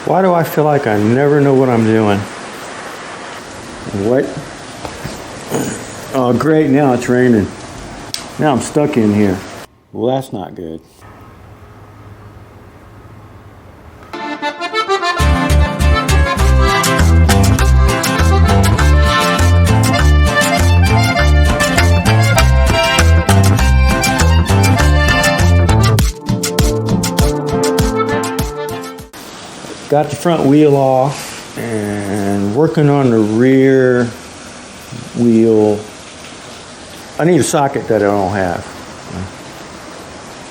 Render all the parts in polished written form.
Why do I feel like I never know what I'm doing? What? Oh, great, now it's raining. Now I'm stuck in here. Well, that's not good. Got the front wheel off and working on the rear wheel. I need a socket that I don't have.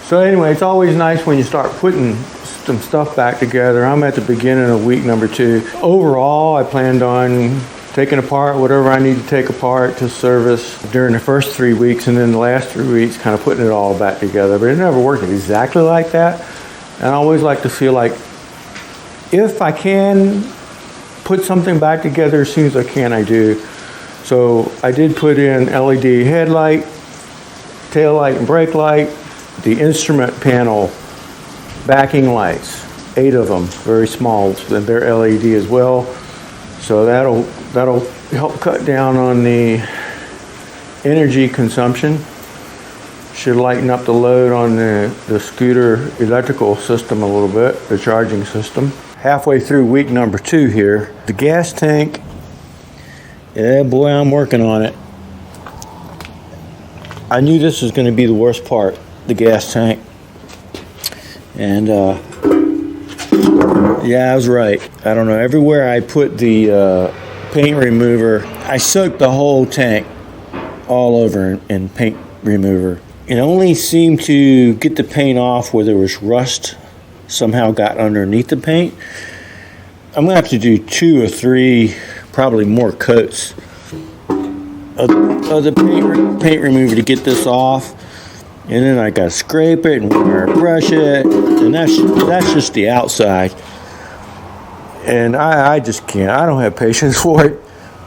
So anyway, it's always nice when you start putting some stuff back together. I'm at the beginning of week number 2. Overall, I planned on taking apart whatever I need to take apart to service during the first 3 weeks, and then the last 3 weeks kind of putting it all back together. But it never worked exactly like that. And I always like to feel like if I can put something back together as soon as I can, I do. So I did put in LED headlight, tail light and brake light, the instrument panel backing lights, 8 of them, very small, and they're LED as well. So that'll help cut down on the energy consumption. Should lighten up the load on the scooter electrical system a little bit, the charging system. Halfway through week number 2 here. The gas tank, yeah boy, I'm working on it. I knew this was going to be the worst part, the gas tank. And yeah, I was right. I don't know, everywhere I put the paint remover, I soaked the whole tank all over in paint remover. It only seemed to get the paint off where there was rust somehow got underneath the paint. I'm gonna have to do 2 or 3, probably more coats of the paint remover to get this off, and then I gotta scrape it and brush it, and that's just the outside. And I just can't. I don't have patience for it,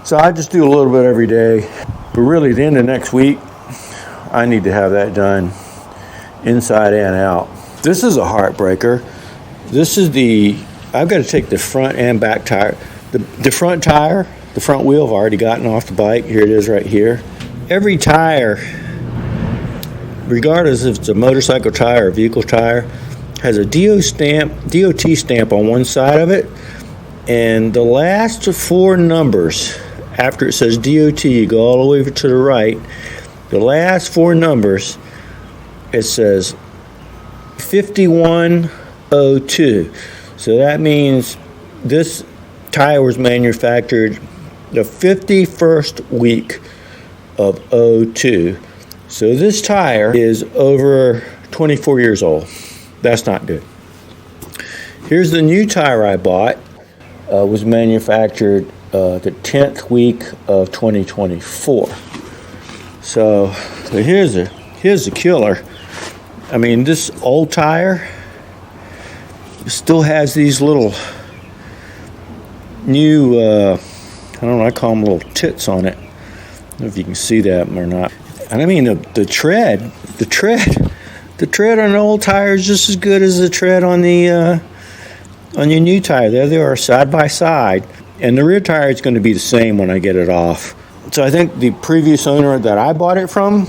so I just do a little bit every day. But really, the end of next week, I need to have that done inside and out. This is a heartbreaker. I've got to take the front and back tire. The front tire, the front wheel, I've already gotten off the bike. Here it is right here. Every tire, regardless if it's a motorcycle tire or a vehicle tire, has a DOT stamp on one side of it. And the last 4 numbers, after it says DOT, you go all the way to the right. The last 4 numbers, it says 5102. So that means this tire was manufactured the 51st week of 02. So this tire is over 24 years old. That's not good. Here's the new tire I bought. Was manufactured the 10th week of 2024. So here's the killer. I mean, this old tire still has these little new, I don't know, I call them little tits on it. I don't know if you can see that or not. And I mean, the tread on the old tire is just as good as the tread on the on your new tire. There they are, side by side. And the rear tire is going to be the same when I get it off. So I think the previous owner that I bought it from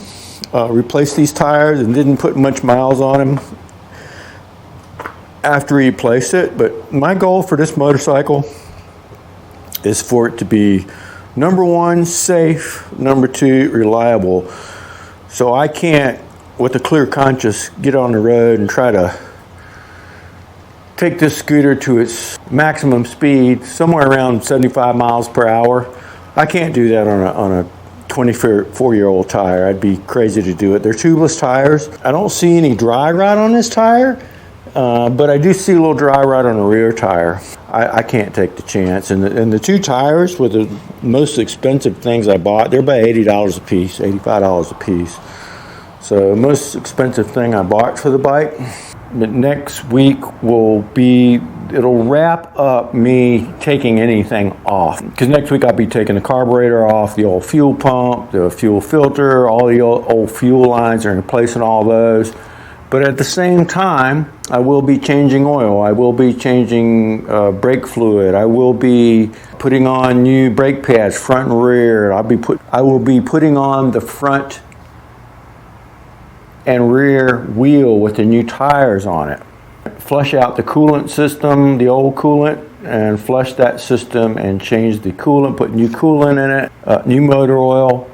replaced these tires and didn't put much miles on them after he replaced it. But my goal for this motorcycle is for it to be, number 1, safe, number 2, reliable. So I can't, with a clear conscience, get on the road and try to take this scooter to its maximum speed, somewhere around 75 miles per hour. I can't do that on a 24-year-old tire. I'd be crazy to do it. They're tubeless tires. I don't see any dry rot on this tire, but I do see a little dry rot on the rear tire. I can't take the chance. And the 2 tires were the most expensive things I bought. They're about $80 a piece, $85 a piece. So the most expensive thing I bought for the bike. But next week it'll wrap up me taking anything off. Because next week I'll be taking the carburetor off, the old fuel pump, the fuel filter, all the old fuel lines are replacing all those. But at the same time, I will be changing oil. I will be changing brake fluid. I will be putting on new brake pads, front and rear. I will be putting on the front and rear wheel with the new tires on it. Flush out the coolant system, the old coolant, and flush that system and change the coolant, put new coolant in it, new motor oil.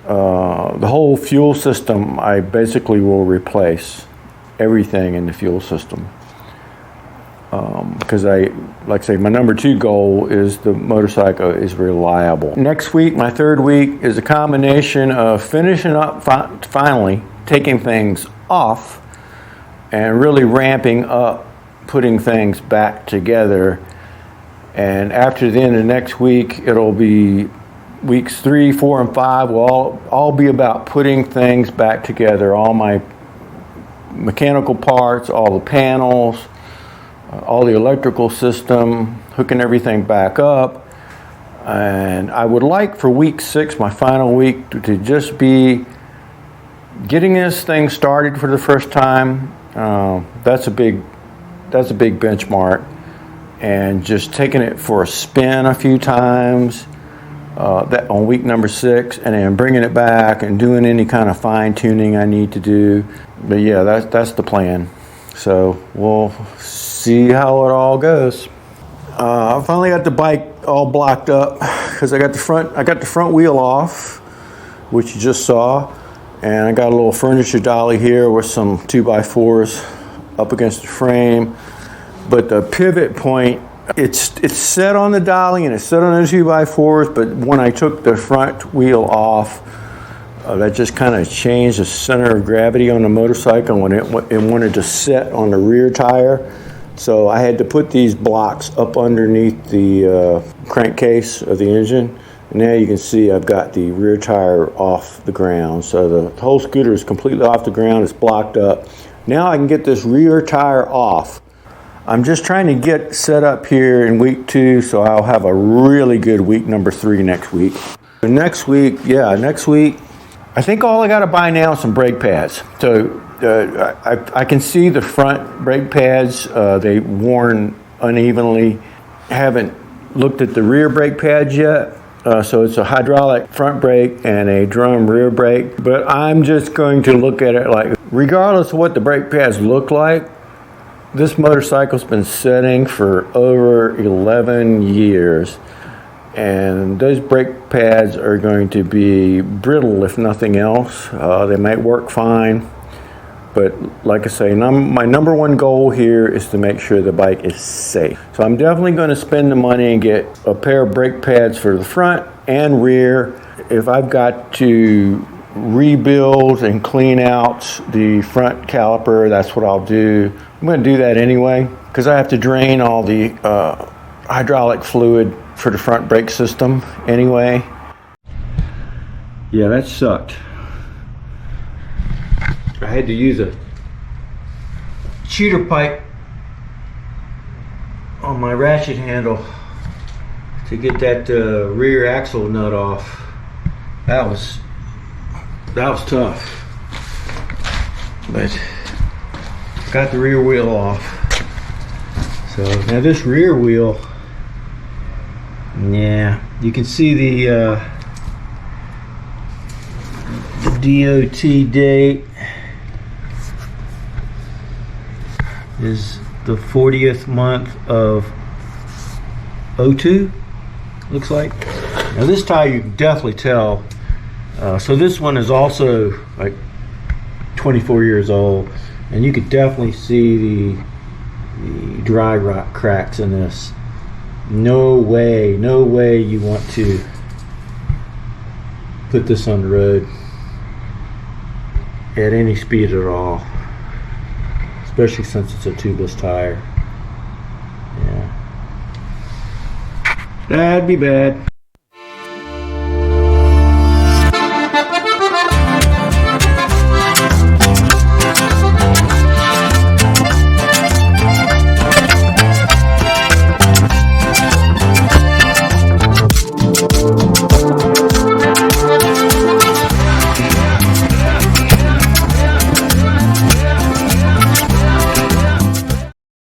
The whole fuel system, I basically will replace everything in the fuel system. Because like I say, my number 2 goal is the motorcycle is reliable. Next week, my 3rd week, is a combination of finishing up, finally taking things off and really ramping up, putting things back together. And after the end of next week, it'll be weeks 3, 4, and 5 will all be about putting things back together. All my mechanical parts, all the panels, all the electrical system, hooking everything back up. And I would like for week 6, my final week, to just be getting this thing started for the first time. That's a big benchmark. And just taking it for a spin a few times. That on week number 6, and then bringing it back and doing any kind of fine tuning I need to do. But yeah, that's the plan. So we'll see how it all goes. I finally got the bike all blocked up because I got the front wheel off, which you just saw, and I got a little furniture dolly here with some 2x4s up against the frame. But the pivot point, it's set on the dolly and it's set on the 2x4s, but when I took the front wheel off, that just kind of changed the center of gravity on the motorcycle when it wanted to set on the rear tire. So I had to put these blocks up underneath the crankcase of the engine. And now you can see I've got the rear tire off the ground. So the whole scooter is completely off the ground, it's blocked up. Now I can get this rear tire off. I'm just trying to get set up here in week 2, so I'll have a really good week number 3 next week. Next week, I think all I got to buy now is some brake pads. So I can see the front brake pads, they worn unevenly. Haven't looked at the rear brake pads yet. So it's a hydraulic front brake and a drum rear brake. But I'm just going to look at it like, regardless of what the brake pads look like, this motorcycle's been sitting for over 11 years, and those brake pads are going to be brittle if nothing else. They might work fine, but like I say, my number 1 goal here is to make sure the bike is safe. So I'm definitely going to spend the money and get a pair of brake pads for the front and rear. If I've got to rebuild and clean out the front caliper, that's what I'll do. I'm going to do that anyway because I have to drain all the hydraulic fluid for the front brake system anyway. Yeah, that sucked. I had to use a cheater pipe on my ratchet handle to get that rear axle nut off. That was tough, but got the rear wheel off. So now this rear wheel, yeah, you can see the DOT date is the 40th month of 02, looks like. Now this tire you can definitely tell. So this one is also like 24 years old, and you could definitely see the dry rot cracks in this. No way you want to put this on the road at any speed at all, especially since it's a tubeless tire. Yeah, that'd be bad.